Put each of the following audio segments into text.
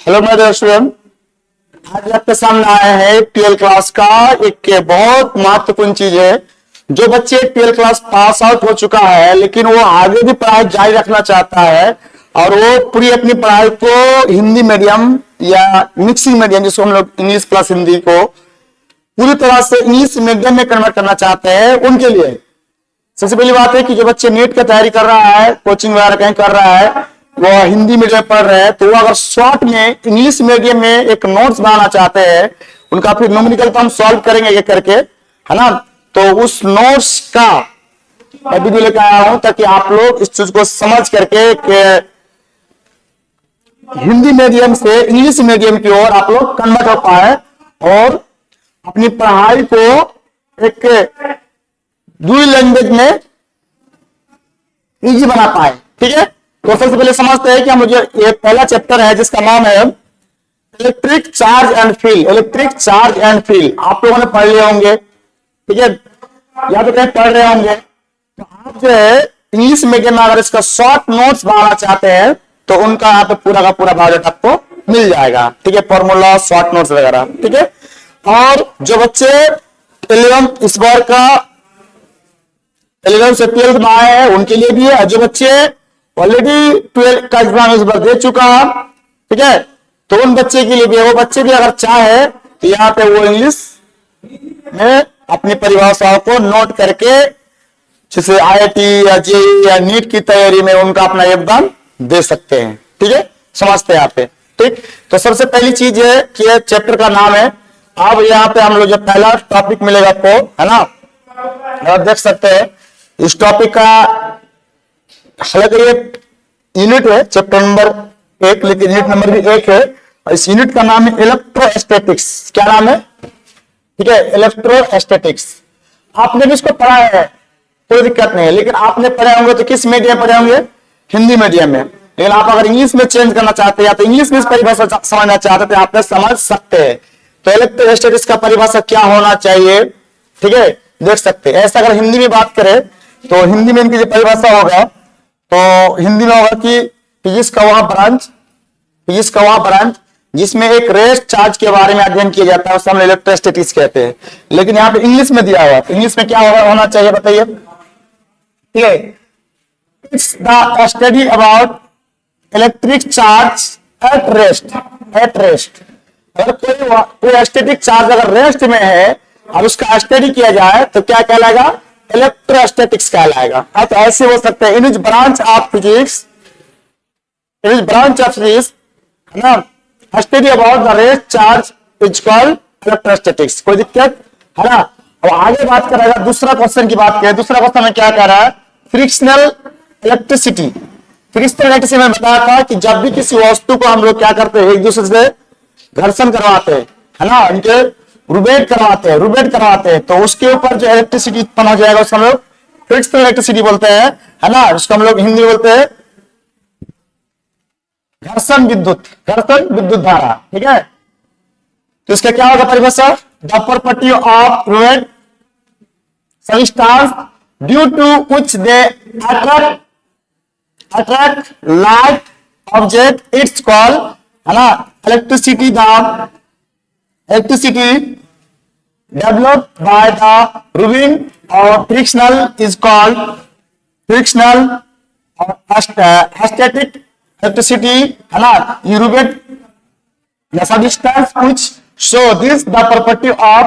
Hello my dear student, आज आपके सामने आया है 12th क्लास का एक बहुत महत्वपूर्ण चीज है। जो बच्चे 12th क्लास पास आउट हो चुका है लेकिन वो आगे भी पढ़ाई जारी रखना चाहता है और वो पूरी अपनी पढ़ाई को हिंदी मीडियम या मिक्सिंग मीडियम जिसको हम लोग इंग्लिश प्लस हिंदी को पूरी तरह से इंग्लिश मीडियम में कन्वर्ट करना चाहते हैं, उनके लिए सबसे पहली बात है कि जो बच्चे नीट की तैयारी कर रहा है, कोचिंग वगैरह कहीं कर रहा है, वो हिंदी मीडियम पढ़ रहे हैं, तो वो अगर शॉर्ट में इंग्लिश मीडियम में एक नोट्स बनाना चाहते हैं, उनका फिर न्यूमेरिकल तो हम सॉल्व करेंगे ये करके, है ना। तो उस नोट्स का वीडियो लेकर आया हूं ताकि आप लोग इस चीज को समझ करके कि हिंदी मीडियम से इंग्लिश मीडियम की ओर आप लोग कन्वर्ट हो पाए और अपनी पढ़ाई को एक दूसरी लैंग्वेज में इजी बना पाए। ठीक है, तो सबसे पहले समझते हैं कि मुझे ये पहला चैप्टर है जिसका नाम है electric charge and field. Electric charge and field आप लोगों ने पढ़ लिए होंगे, ठीक है, या तो कहीं पढ़ रहे होंगे। तो आप जो है इंग्लिश मीडियम में अगर इसका शॉर्ट नोट्स बनाना चाहते हैं तो उनका यहाँ पे पूरा का पूरा बायोडाटा आपको मिल जाएगा, ठीक है, फॉर्मूला शॉर्ट नोट्स वगैरह, ठीक है। और जो बच्चे 11th इस बार का 11th से 12th में आए हैं उनके लिए भी है, जो बच्चे ऑलरेडी 12th का एग्जाम इस बार दे चुका है, ठीक है, तो उन बच्चे के लिए भी है। वो बच्चे भी अगर चाहे तो यहाँ पे वो इंग्लिश में अपनी परिभाषाओं को नोट करके जैसे IIT या JEE या नीट की तैयारी में उनका अपना योगदान दे सकते हैं, ठीक है, समझते हैं आप। ठीक, तो सबसे पहली चीज है कि चैप्टर का नाम है, अब यहाँ पे हम लोग जो पहला टॉपिक मिलेगा आपको, है ना, आप देख सकते हैं इस टॉपिक का, हालांकि ये यूनिट है चैप्टर नंबर 1 लेकिन यूनिट नंबर भी 1 है और इस यूनिट का नाम है इलेक्ट्रोस्टैटिक्स। क्या नाम है? ठीक है, इलेक्ट्रोस्टैटिक्स। आपने भी इसको पढ़ा है, कोई दिक्कत नहीं है, लेकिन आपने पढ़े होंगे तो किस मीडियम में पढ़े होंगे? हिंदी मीडियम में। लेकिन आप अगर इंग्लिश में चेंज करना चाहते हैं या तो इंग्लिश में इस परिभाषा समझना चाहते हैं तो आप समझ सकते हैं। तो इलेक्ट्रोस्टैटिक्स का परिभाषा क्या होना चाहिए, ठीक है, देख सकते हैं। ऐसा अगर हिंदी में बात करें तो हिंदी में इनकी जो परिभाषा होगा तो हिंदी में होगा कि फिजिक्स का वह ब्रांच जिसमें एक रेस्ट चार्ज के बारे में अध्ययन किया जाता है उसे हम इलेक्ट्रोस्टैटिक्स कहते हैं। लेकिन यहाँ पे इंग्लिश में दिया हुआ, तो इंग्लिश में क्या होना चाहिए बताइए? ठीक है, it's the study about electric charge at rest. अगर कोई स्टैटिक चार्ज अगर रेस्ट में है और उसका स्टडी किया जाए तो क्या कहलाएगा? इलेक्ट्रोस्टैटिक्स कहलाएगा। तो ऐसे हो सकते हैं इन इज ब्रांच ऑफ फिजिक्स, है ना, study about the rest charge is called electrostatics. कोई दिक्कत है ना? और आगे बात करेगा दूसरा क्वेश्चन की बात करें। दूसरा क्वेश्चन में क्या कह रहा है? Frictional electricity. फ्रिक्शनल इलेक्ट्रिसिटी में बताया था कि जब भी किसी वस्तु को हम लोग क्या करते हैं, एक दूसरे से घर्षण करवाते हैं, है ना, उनके रूबेट करवाते हैं, तो उसके ऊपर जो इलेक्ट्रिसिटी उत्पन्न हो जाएगा उसको हम लोग फ्रिक्शनल इलेक्ट्रिसिटी बोलते हैं, है ना। उसको हम लोग हिंदी में बोलते हैं घर्षण विद्युत धारा, ठीक है। तो इसका क्या होगा परिभाषा? The property of fluid substance due to which they attract light object it's called, है ना, electricity developed by the rubbing or frictional is called frictional or static electricity, है ना। You rubate the substance which show this the property of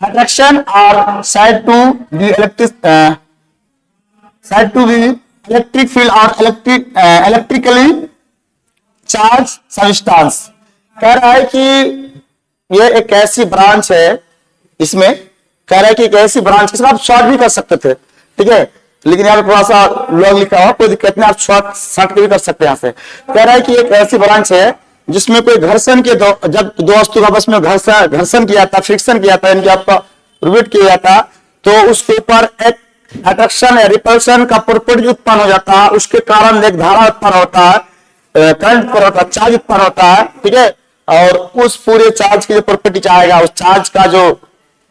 attraction or side to the electric field or electrically charged substance। कह रहा है कि ये एक ऐसी branch है, इसमें कह रहा है कि एक ऐसी ब्रांच जिसमें आप शॉर्ट भी कर सकते थे, ठीक है, लेकिन यहाँ पे थोड़ा सा लॉन्ग लिखा हुआ, कोई दिक्कत नहीं, आप शॉर्ट भी कर सकते हैं। यहाँ से कह रहा है कि एक ऐसी ब्रांच है जिसमें कोई घर्षण के जब दो वस्तु आपस में घर्षण किया था, फ्रिक्शन किया था, इनके आपका रिवेट किया जाता, तो उसके ऊपर एक अट्रैक्शन या रिपल्शन का प्रॉपर्टी उत्पन्न हो जाता है, उसके कारण एक धारा उत्पन्न होता है, करंट पर होता है, चार्ज उत्पन्न होता है, ठीक है। और उस पूरे चार्ज की जो प्रॉपर्टी आएगा, उस चार्ज का जो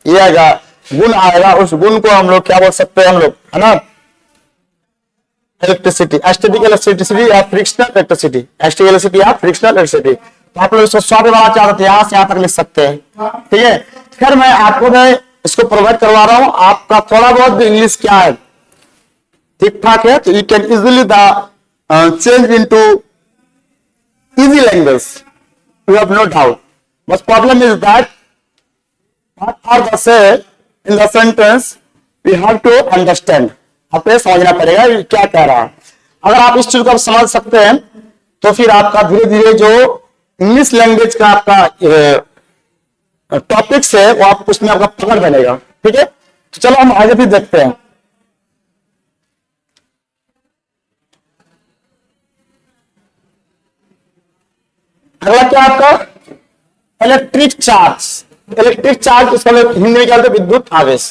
ये आएगा गुण आएगा, उस गुण को हम लोग क्या बोल सकते हैं हम लोग, है ना, इलेक्ट्रिसिटी, स्टैटिक इलेक्ट्रिसिटी या फ्रिक्शनल इलेक्ट्रिसिटी, स्टैटिक इलेक्ट्रिसिटी या फ्रिक्शनल इलेक्ट्रिसिटी। तो आप लोग इसको 100 पे बनाना चाहते हैं, यहां से यहां तक लिख सकते हैं, ठीक है। फिर मैं इसको प्रोवाइड करवा रहा हूं, आपका थोड़ा बहुत भी इंग्लिश क्या है ठीक ठाक है, तो you can easily the change into easy language, you have no doubt. बस problem is that what are the say in the sentence we have to understand, आपको समझना पड़ेगा ये क्या कह रहा है। अगर आप इस चीज को समझ सकते हैं तो फिर आपका धीरे धीरे जो इंग्लिश लैंग्वेज का आपका टॉपिक्स है वो आप उसमें आपका पकड़ बनेगा, ठीक है। तो चलो हम आगे भी देखते हैं। अगला क्या आपका इलेक्ट्रिक चार्ज। इलेक्ट्रिक चार्ज इसको हिंदी में क्या बोलते हैं, विद्युत आवेश,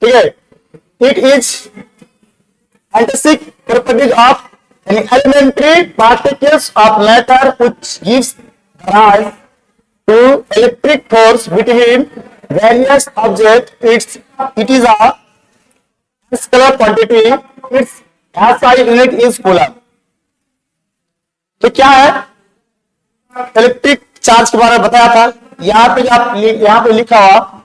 ठीक है। It is intrinsic properties of an elementary particles of matter which gives rise to electric force between various objects. It is a scalar quantity. Its SI unit is coulomb. तो क्या है, इलेक्ट्रिक चार्ज के बारे में बताया था। यहाँ पे लिखा हुआ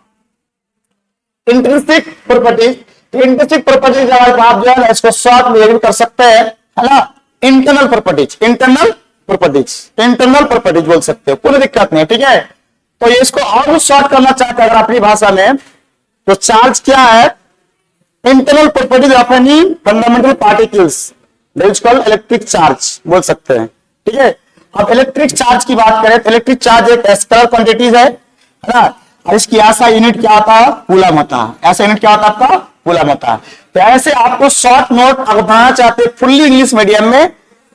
इंट्रिंसिक प्रॉपर्टीज। इंट्रिंसिक प्रॉपर्टीज आप जो है इसको शॉर्ट में कर सकते हैं, है ना। इंटरनल प्रॉपर्टीज, इंटरनल प्रॉपर्टीज बोल सकते हो, कोई दिक्कत नहीं, ठीक है। तो ये इसको और भी शॉर्ट करना चाहते हैं अगर अपनी भाषा में, तो चार्ज क्या है, internal properties of any fundamental particles that is called electric charge बोल सकते हैं, ठीक है। अब इलेक्ट्रिक चार्ज की बात करें तो इलेक्ट्रिक चार्ज एक स्केलर क्वांटिटीज है ना, और इसकी ऐसा यूनिट क्या होता है, कूलम होता है। ऐसा यूनिट क्या होता है आपका, कूलम होता है। तो ऐसे आपको शॉर्ट नोट अगर बनाना चाहते हैं फुल्ली इंग्लिश मीडियम में,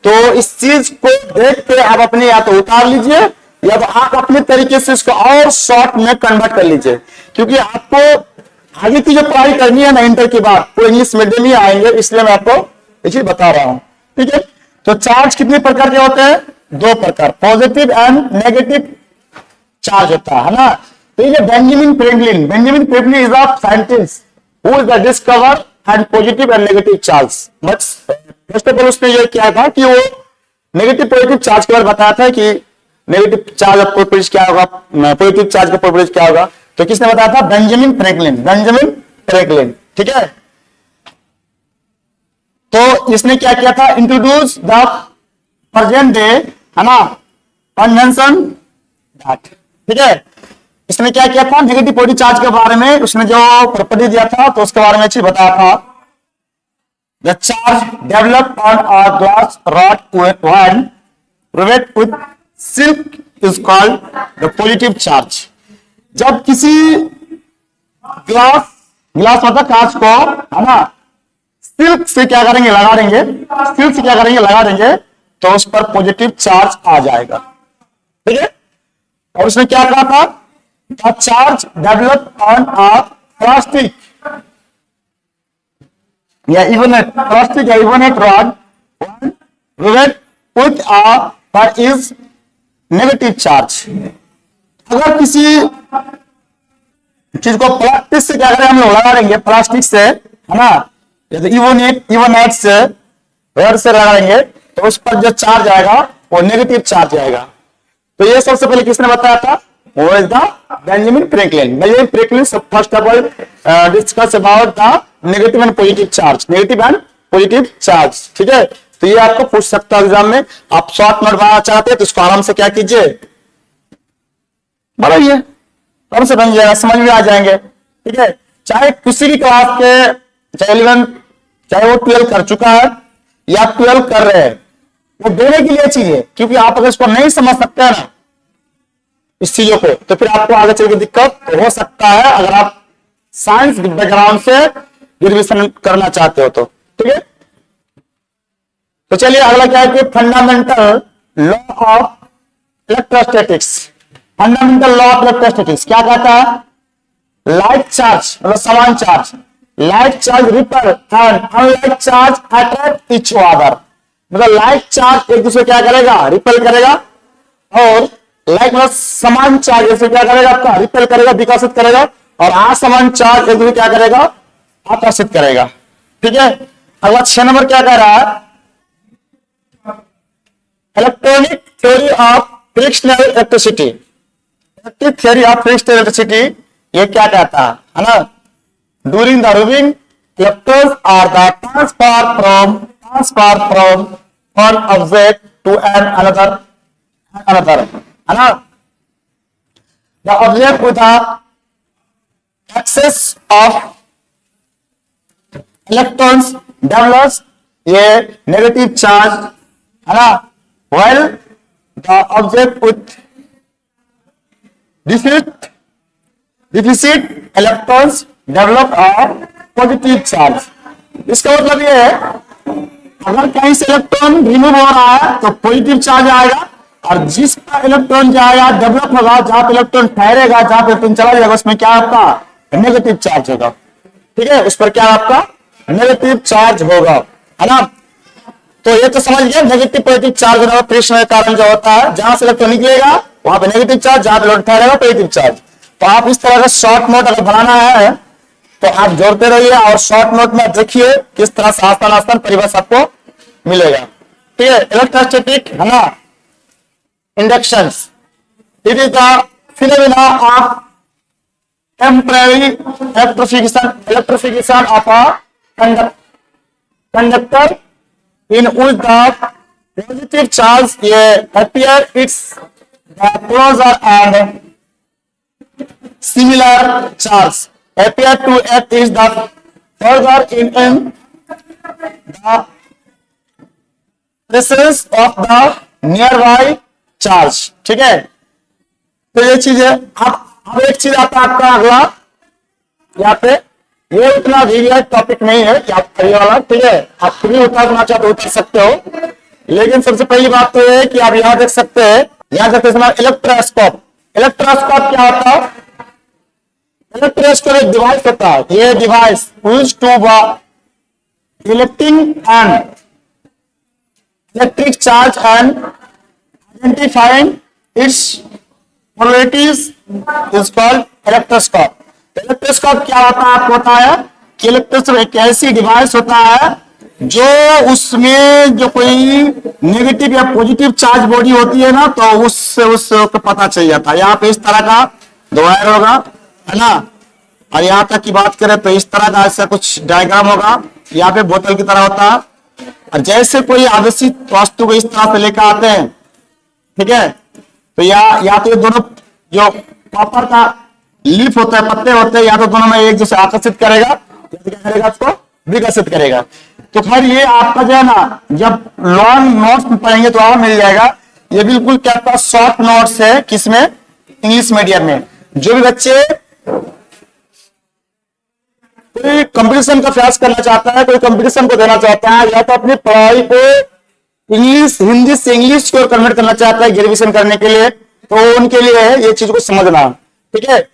तो इस चीज को देख के आप अपने या तो उतार लीजिए या तो आप अपने तरीके से इसको और शॉर्ट में कन्वर्ट कर लीजिए, क्योंकि आपको आगे की जो पढ़ाई करनी है ना इंटर के बाद वो इंग्लिश मीडियम ही आएंगे, इसलिए मैं आपको ये चीज बता रहा हूं, ठीक है। तो चार्ज कितने प्रकार के होते हैं, दो प्रकार, पॉजिटिव एंड नेगेटिव चार्ज होता है ना। तो ये Benjamin Franklin is a scientist who is the discover and positive and negative charge. But first of all उसने ये किया था कि वो नेगेटिव पॉजिटिव चार्ज के बारे में बताया था कि नेगेटिव चार्ज का प्रॉपर्टीज क्या होगा, पॉजिटिव चार्ज का प्रॉपर्टीज क्या होगा। तो किसने बताया था, बेंजामिन फ्रैंकलिन, ठीक है। तो इसने क्या किया था, इंट्रोड्यूस द प्रेजेंट डे, है ना, कन्वेंशन दैट, ठीक है। इसने क्या किया था, नेगेटिव पॉजिटिव चार्ज के बारे में उसने जो प्रॉपर्टी दिया था तो उसके बारे में अच्छी बताया था। The charge develop on a glass rod when provided with silk is called the positive charge. जब किसी ग्लास मतलब कांच को, है ना, सिल्क से क्या करेंगे, लगा देंगे तो उस पर पॉजिटिव चार्ज आ जाएगा, ठीक है। और उसने क्या कहा था, the charge develop on a plastic या इवन रॉड विद अ पर इज नेगेटिव चार्ज। अगर किसी चीज को प्लास्टिक से क्या करें हम लोग, लगा देंगे प्लास्टिक से, है ना, इवोनेट से, रॉड से लगाएंगे तो उस पर जो चार्ज आएगा वो नेगेटिव चार्ज आएगा। तो ये सबसे पहले किसने बताया था, वो is the Benjamin Franklin first of all discuss about the negative and positive charge, ठीक है। तो ये आपको पूछ सकता है एग्जाम में। आप शॉर्ट नोट बनाना चाहते हैं तो इसको आराम से क्या कीजिए, बढ़ाइए, आराम से बन जाएगा, समझ में आ जाएंगे, ठीक है। चाहे किसी भी क्लास के, चाहे 11 चाहे वो 12 कर चुका है या 12 कर रहे हैं, वो देने के लिए चीज है, क्योंकि आप अगर इसको नहीं समझ सकते हैं ना इस चीजों को, तो फिर आपको आगे चल के दिक्कत हो सकता है अगर आप साइंस बैकग्राउंड से ग्रेजुएशन करना चाहते हो तो, ठीक है। तो चलिए अगला क्या है कि फंडामेंटल लॉ ऑफ इलेक्ट्रोस्टैटिक्स। क्या कहता है, लाइट चार्ज मतलब समान charge, light charge repel and unlit charge attract each other. मतलब लाइट चार्ज एक दूसरे क्या करेगा, रिपेल करेगा, और लाइट मतलब समान चार्ज जैसे क्या करेगा, आपका रिपेल करेगा, विकसित करेगा, और असमान चार्ज एक दूसरे क्या करेगा, आकर्षित करेगा, ठीक है। अगला 6 नंबर क्या कह रहा है, electronic theory of frictional electricity, electric theory of frictional electricity, ये क्या कहता है ना, during the rubbing electrons are the transfer from one object to an another है ना, the object with the excess of electrons develops ये negative charge है ना, while the object with deficit electrons develop a positive charge। इसका मतलब ये है अगर कहीं से इलेक्ट्रॉन रिमूव हो रहा है तो पॉजिटिव चार्ज आएगा, और जिस पर इलेक्ट्रॉन जाएगा डेवलप होगा, जहां पर इलेक्ट्रॉन ठहरेगा, जहां पर इलेक्ट्रॉन चला जाएगा, उसमें क्या आपका नेगेटिव चार्ज होगा। ठीक है, उस पर क्या आपका नेगेटिव चार्ज होगा, है ना। तो ये तो समझ गया नेगेटिव पॉजिटिव चार्ज होने का फ्रिक्शन के कारण जो होता है, जहां से इलेक्ट्रॉन निकलेगा वहां पे नेगेटिव चार्ज, जहां पे इलेक्ट्रॉन ठहरेगा पॉजिटिव चार्ज। तो आप इस तरह का शॉर्ट नोट अगर बनाना है तो आप जोड़ते रहिए, और शॉर्ट नोट में देखिए किस तरह से आसान आसान परिभाषा आपको मिलेगा। ठीक है, इलेक्ट्रोस्टैटिक है ना inductions, it is the phenomena of temporary electrification of a conductor in which the positive charge appear its the closer and similar charge appear to act is the further in the presence of the nearby charge। ठीक है, तो ये चीज है। अब एक चीज आता है आपका अगला, यहाँ पे ये उतना वीडियो टॉपिक नहीं है कि आप ये वाला, ठीक है, आप फ्री उतारना चाहते तो उतार सकते हो, लेकिन सबसे पहली बात तो ये है कि आप यहां देख सकते हैं, यहां देखते हैं इलेक्ट्रोस्कोप। इलेक्ट्रोस्कोप क्या होता है, इलेक्ट्रोस्कोप एक डिवाइस होता है, ये device used to electing and electric charge and identifying its polarities is called electroscope. Electroscope क्या होता है, आपको होता है कि इलेक्ट्रोस्कोप एक ऐसी डिवाइस होता है जो उसमें जो कोई नेगेटिव या पॉजिटिव चार्ज बॉडी होती है ना, तो उससे पता चल जाता है। यहाँ पे इस तरह का दो वायर होगा, है ना, और यहाँ तक की बात करें तो इस तरह का ऐसा कुछ डायग्राम होगा, यहाँ पे बोतल की तरह होता है, और जैसे कोई आदर्शित वस्तु को इस तरह से लेकर आते हैं, ठीक है, तो या तो ये दोनों जो कॉपर का लीफ होता है, पत्ते होते हैं, या तो दोनों में एक दूसरे आकर्षित करेगा, क्या करेगा, उसको विकसित करेगा। तो खैर ये आपका जो है ना, जब लॉन्ग नोट्स में पढ़ेंगे तो आप मिल जाएगा। ये बिल्कुल क्या आपका शॉर्ट नोट्स है, किसमें, इंग्लिश मीडियम में। जो भी बच्चे कोई कंपटीशन का प्रयास करना चाहता है, कोई कंपटीशन को देना चाहता है, या तो अपनी पढ़ाई को इंग्लिश, हिंदी से इंग्लिश को कन्वर्ट करना चाहता है ग्रेजुएशन करने के लिए, तो उनके लिए है ये चीज को समझना। ठीक है,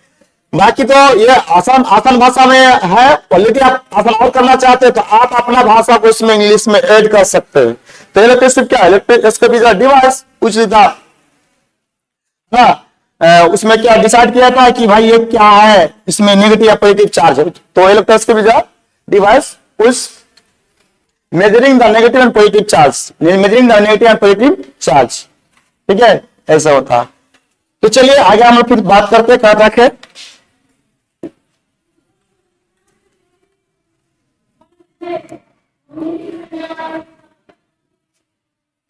बाकी तो ये आसान भाषा में है, क्वालिटी आप आसान और करना चाहते हैं तो आप अपना भाषा को इसमें इंग्लिश में ऐड कर सकते हैं। तो इलेक्ट्रिक क्या है, इलेक्ट्रिक डिवाइस कुछ था ना, उसमें क्या डिसाइड किया था कि भाई ये क्या है, इसमें नेगेटिव या पॉजिटिव चार्ज है, तो इलेक्ट्रिक डिवाइस उस measuring the negative and positive charge, measuring the negative and positive charge. ठीक है, ऐसा होता। तो चलिए आगे हम लोग फिर बात करते क्या रखे।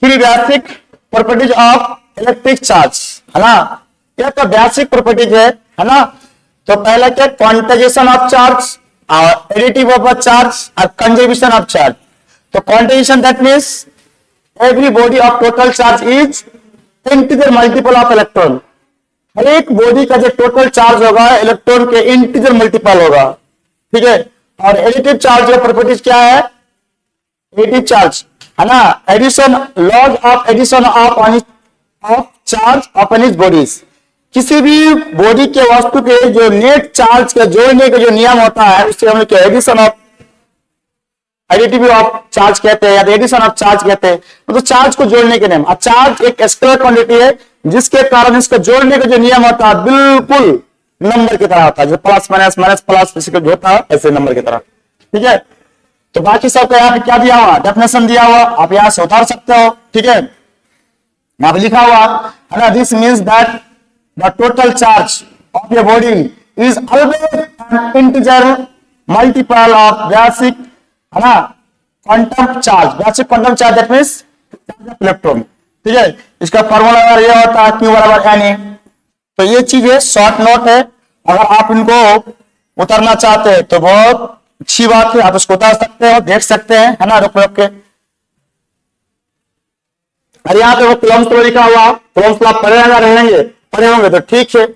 फिर basic properties of electric charge, है ना, यह तो बेसिक प्रॉपर्टीज है ना। तो पहला क्या, क्वांटाइजेशन ऑफ चार्ज और एडिटिव ऑफ चार्ज और कंजर्वेशन ऑफ चार्ज। तो quantization that means every body of total charge is integer multiple of electron. हर एक बॉडी का जो टोटल चार्ज होगा इलेक्ट्रॉन के इंटीजर मल्टीपल होगा। ठीक है, और एडिटिव चार्ज का प्रॉपर्टीज क्या है, एडिटिव चार्ज है ना, addition, laws of addition of charge upon its bodies. किसी भी बॉडी के वस्तु के जो नेट चार्ज के जोड़ने का जो नियम होता है उससे हम लोग addition of additive of charge कहते हैं, या एडिशन ऑफ चार्ज कहते हैं, मतलब तो चार्ज को जोड़ने के नियम। चार्ज एक स्केलर क्वांटिटी है जिसके कारण इसका जोड़ने का जो नियम होता है बिल्कुल नंबर की तरह होता है, जो प्लस माइनस माइनस प्लस जो होता है ऐसे नंबर की तरह। ठीक है, तो बाकी सबका यहाँ पे क्या दिया हुआ, डेफिनेशन दिया हुआ, आप यहाँ से उतार सकते हो। ठीक है, यहाँ पे लिखा हुआ है ना, this means that the total charge of your body is always an integer multiple of basic, है ना, quantum charge. Basic quantum charge that means electron. ठीक है, इसका फॉर्मूला अगर ये होता है Q बराबर NA। तो ये चीज है, शॉर्ट नोट है। अगर आप इनको उतारना चाहते हैं तो बहुत अच्छी बात है, आप इसको उतार सकते हो, देख सकते हैं, है ना, रुक रुक के। अरे यहाँ पे वो कुलम्ब्स लॉ लिखा हुआ, कुलम्ब्स लॉ पढ़े रहेंगे, पढ़े होंगे तो ठीक है।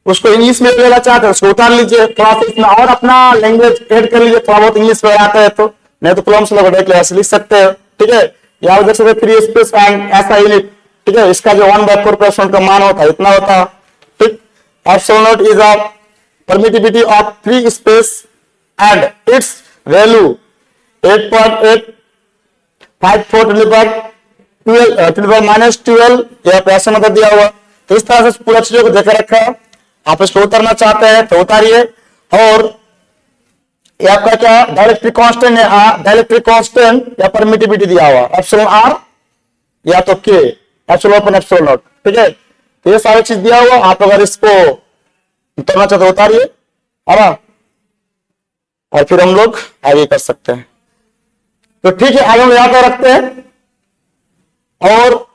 उसको इंग्लिश में लेना चाहते हैं उसको उतार लीजिए, थोड़ा सा इसमें और अपना लैंग्वेज ऐड कर लीजिए, थोड़ा बहुत इंग्लिश में आता है तो, नहीं तो कुलम्ब्स लॉ डायरेक्टली ऐसे लिख सकते हो। ठीक है, यहाँ देख सकते फ्री स्पेस एंड ऐसा यूनिट। ठीक है, इसका जो 1/4% का मान होता है इतना होता है। ठीक, epsilon not is a permittivity of free space and it's value 8.854 -12 यह पैसा मतलब दिया हुआ। तो इस तरह से पूरा चीजों को देखे रखा है। आप इसको उतारना चाहते हैं तो उतारिए। और ये आपका क्या डायरेक्ट्रिक कांस्टेंट है, डायरेक्ट्रिक कांस्टेंट या परमिटिविटी दिया हुआ एप्सिलॉन आर या तो के एप्सिलॉन अपन एप्सिलॉन नॉट। ठीक है, तो ये सारी चीज दिया हुआ। आप अगर इसको उतारना चाहते हो उतारिए, है ना, और फिर हम लोग आगे कर सकते हैं। तो ठीक है, आगे हम यहां पर रखते हैं। और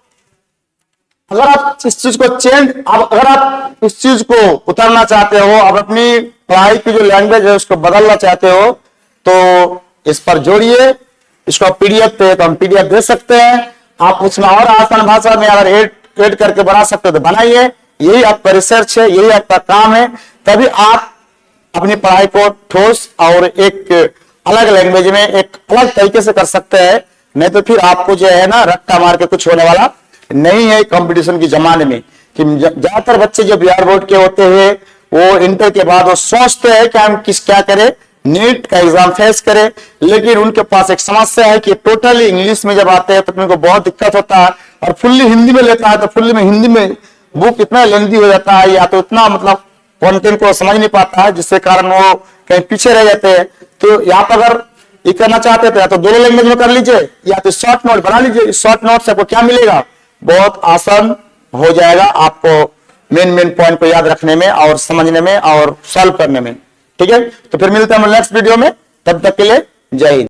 अगर आप इस चीज को अगर आप इस चीज को उतारना चाहते हो, आप अपनी पढ़ाई की जो लैंग्वेज है उसको बदलना चाहते हो, तो इस पर जोड़िए। इसको पीडीएफ पे तो हम पीडीएफ दे सकते हैं। आप उसमें और आसान भाषा में अगर ऐड करके बना सकते हो तो बनाइए। यही आपका रिसर्च है, यही आपका काम है। तभी आप अपनी पढ़ाई को ठोस और एक अलग लैंग्वेज में एक अलग तरीके से कर सकते हैं। नहीं तो फिर आपको जो है ना रट्टा मार के कुछ होने वाला नहीं है कंपटीशन के जमाने में। कि ज्यादातर बच्चे जो बिहार बोर्ड के होते हैं वो इंटर के बाद वो सोचते हैं कि हम क्या करें, नीट का एग्जाम फेस करें, लेकिन उनके पास एक समस्या है कि टोटली इंग्लिश में जब आते हैं तो उनको बहुत दिक्कत होता है। और फुल्ली हिंदी में लेता है तो फुल्ली में हिंदी में बुक इतना लेंथी हो जाता है, या तो इतना मतलब कंटेंट को समझ नहीं पाता है, जिससे कारण वो कहीं पीछे रह जाते हैं। तो यहाँ पर अगर ये करना चाहते थे तो दोनों लैंग्वेज में कर लीजिए, या तो शॉर्ट नोट बना लीजिए। इस शॉर्ट नोट से आपको क्या मिलेगा, बहुत आसान हो जाएगा आपको मेन पॉइंट को याद रखने में और समझने में और सॉल्व करने में। ठीक है, तो फिर मिलते हैं हम नेक्स्ट वीडियो में, तब तक के लिए जय हिंद।